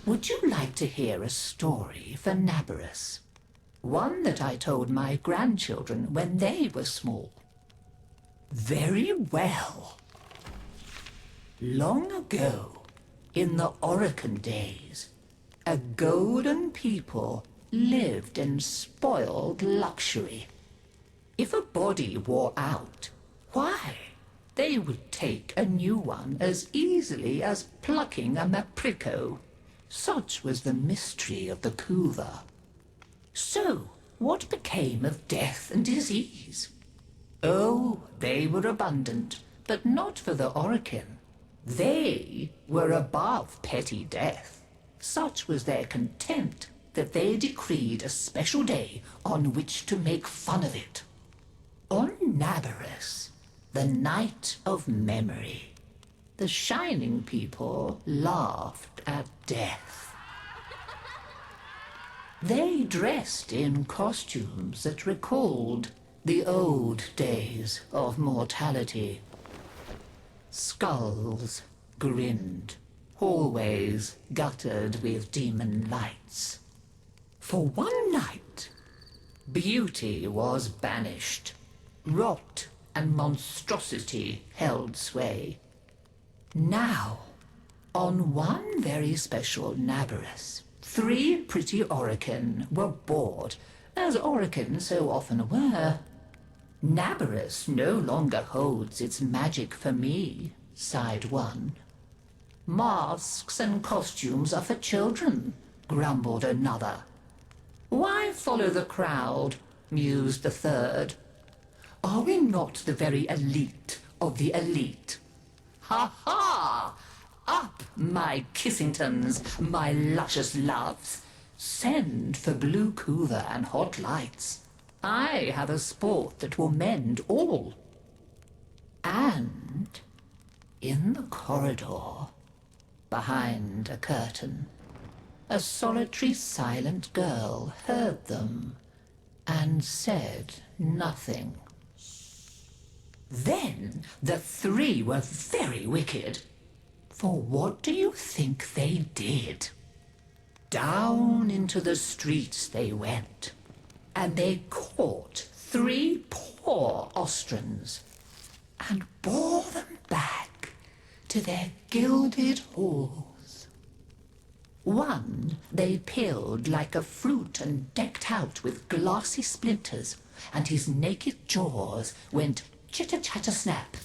Would you like to hear a story for Naberus? One that I told my grandchildren when they were small. Very well. Long ago, in the Orokin days, a golden people lived in spoiled luxury. If a body wore out, why, they would take a new one as easily as plucking a maprico. Such was the mystery of the Kuva. So, what became of death and disease? Oh, they were abundant, but not for the Orokin. They were above petty death. Such was their contempt that they decreed a special day on which to make fun of it. On Naberus, the night of memory, the shining people laughed at death. They dressed in costumes that recalled the old days of mortality. Skulls grinned, hallways guttered with demon lights. For one night, beauty was banished. Rot and monstrosity held sway. Now, on one very special Naberus, 3 pretty Orokin were bored, as Orokin so often were. Naberus no longer holds its magic for me, sighed one. Masks and costumes are for children, grumbled another. Why follow the crowd, mused the third. Are we not the very elite of the elite? Ha ha! Up, my Kissingtons, my luscious loves. Send for blue Kuva and hot lights. I have a sport that will mend all. And in the corridor, behind a curtain, a solitary silent girl heard them and said nothing. Then the 3 were very wicked. For what do you think they did? Down into the streets they went, and they caught 3 poor ostrons and bore them back to their gilded halls. One they peeled like a fruit and decked out with glassy splinters, and his naked jaws went chitter-chatter-snap.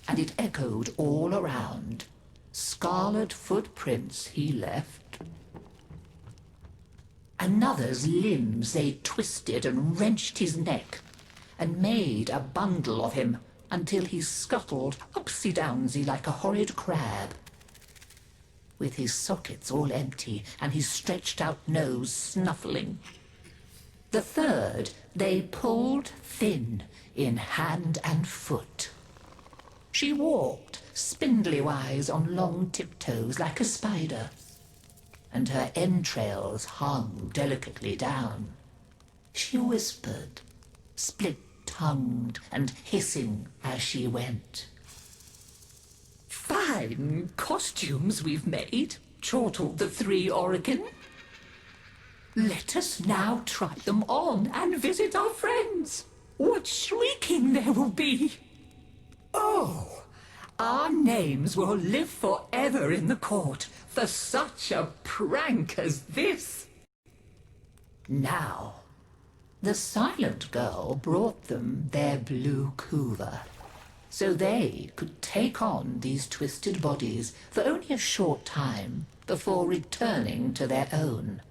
And it echoed all around. Scarlet footprints he left. Another's limbs they twisted and wrenched his neck, and made a bundle of him until he scuttled upsy-downsy like a horrid crab, with his sockets all empty and his stretched-out nose snuffling. The third they pulled thin in hand and foot. She walked spindly-wise on long tiptoes like a spider, and her entrails hung delicately down. She whispered, split-tongued and hissing as she went. Fine costumes we've made, chortled the 3 Orokin. Let us now try them on and visit our friends. What shrieking there will be! Oh, our names will live forever in the court for such a prank as this. Now, the silent girl brought them their blue Kuva, so they could take on these twisted bodies for only a short time before returning to their own.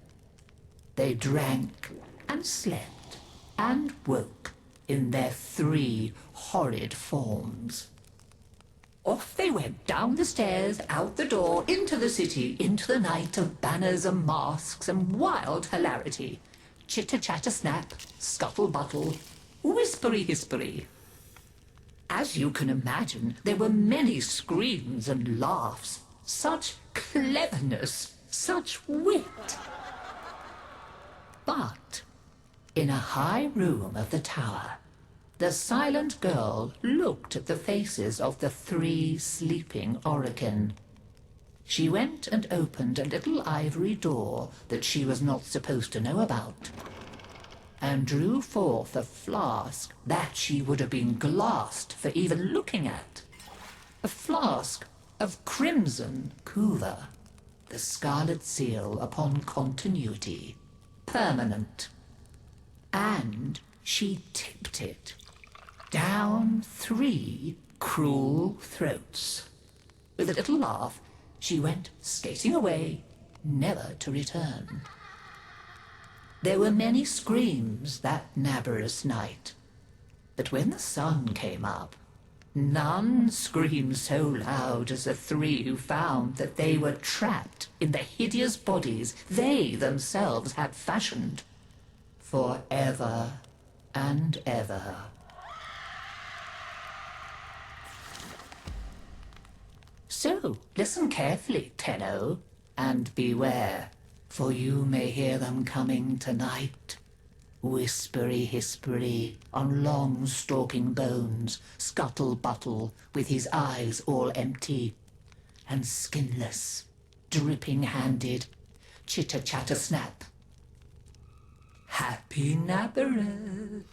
They drank and slept and woke in their 3 horrid forms. Off they went down the stairs, out the door, into the city, into the night of banners and masks and wild hilarity. Chitter-chatter-snap, scuttle-buttle, whispery-hispery. As you can imagine, there were many screams and laughs. Such cleverness, such wit. But in a high room of the tower, the silent girl looked at the faces of the 3 sleeping Orokin. She went and opened a little ivory door that she was not supposed to know about, and drew forth a flask that she would have been glassed for even looking at. A flask of crimson Kuva, the scarlet seal upon continuity, permanent. And she tipped it down 3 cruel throats. With a little laugh, she went skating away, never to return. There were many screams that Naberus night, but when the sun came up, none screamed so loud as the 3 who found that they were trapped in the hideous bodies they themselves had fashioned for ever and ever. So, listen carefully, Tenno, and beware, for you may hear them coming tonight. Whispery-hispery on long stalking bones, scuttle-buttle with his eyes all empty, and skinless, dripping-handed, chitter-chatter-snap. Happy Naberus!